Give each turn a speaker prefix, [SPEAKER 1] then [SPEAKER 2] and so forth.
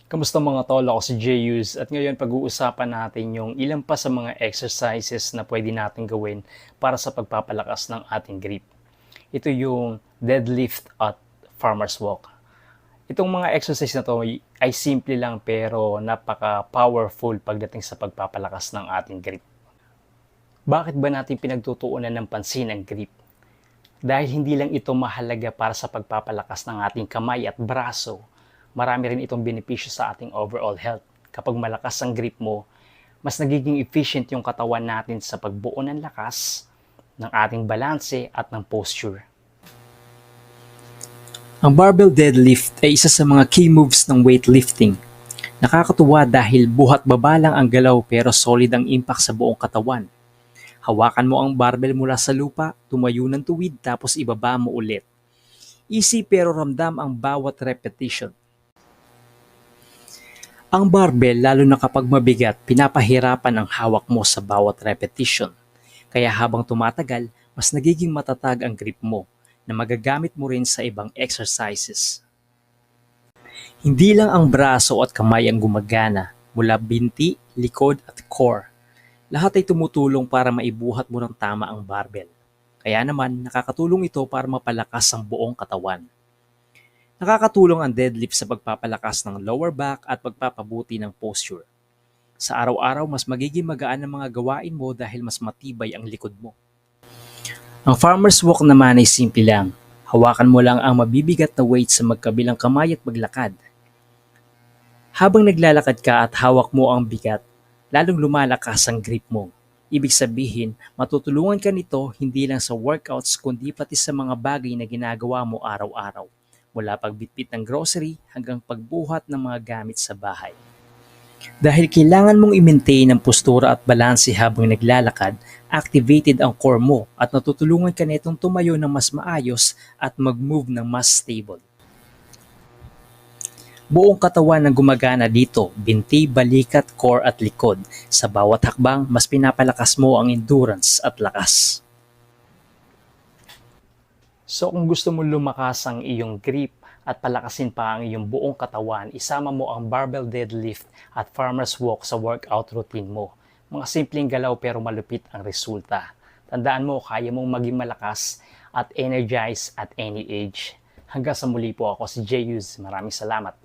[SPEAKER 1] Kamusta mga tol? Ako si Jeyus at ngayon pag-uusapan natin yung ilan pa sa mga exercises na pwede natin gawin para sa pagpapalakas ng ating grip. Ito yung deadlift at farmer's walk. Itong mga exercise na to ay simple lang pero napaka-powerful pagdating sa pagpapalakas ng ating grip. Bakit ba natin pinagtutuunan ng pansin ang grip? Dahil hindi lang ito mahalaga para sa pagpapalakas ng ating kamay at braso, marami rin itong benepisyo sa ating overall health. Kapag malakas ang grip mo, mas nagiging efficient yung katawan natin sa pagbuo ng lakas, ng ating balanse at ng posture. Ang barbell deadlift ay isa sa mga key moves ng weightlifting. Nakakatuwa dahil buhat baba lang ang galaw pero solid ang impact sa buong katawan. Hawakan mo ang barbell mula sa lupa, tumayo ng tuwid tapos ibaba mo ulit. Easy pero ramdam ang bawat repetition. Ang barbell, lalo na kapag mabigat, pinapahirapan ang hawak mo sa bawat repetition. Kaya habang tumatagal, mas nagiging matatag ang grip mo na magagamit mo rin sa ibang exercises. Hindi lang ang braso at kamay ang gumagana, mula binti, likod at core. Lahat ay tumutulong para maibuhat mo ng tama ang barbell. Kaya naman, nakakatulong ito para mapalakas ang buong katawan. Nakakatulong ang deadlift sa pagpapalakas ng lower back at pagpapabuti ng posture. Sa araw-araw, mas magiging magaan ang mga gawain mo dahil mas matibay ang likod mo. Ang farmer's walk naman ay simple lang. Hawakan mo lang ang mabibigat na weight sa magkabilang kamay at maglakad. Habang naglalakad ka at hawak mo ang bigat, lalong lumalakas ang grip mo. Ibig sabihin, matutulungan ka nito hindi lang sa workouts kundi pati sa mga bagay na ginagawa mo araw-araw. Mula pagbitbit ng grocery hanggang pagbuhat ng mga gamit sa bahay. Dahil kailangan mong i-maintain ang postura at balanse habang naglalakad, activated ang core mo at natutulungan ka nitong tumayo ng mas maayos at mag-move ng mas stable. Buong katawan ang gumagana dito, binti, balikat, core at likod. Sa bawat hakbang, mas pinapalakas mo ang endurance at lakas. So kung gusto mo lumakas ang iyong grip at palakasin pa ang iyong buong katawan, isama mo ang barbell deadlift at farmer's walk sa workout routine mo. Mga simpleng galaw pero malupit ang resulta. Tandaan mo, kaya mong maging malakas at energized at any age. Hanggang sa muli po, ako si Jeyus. Maraming salamat.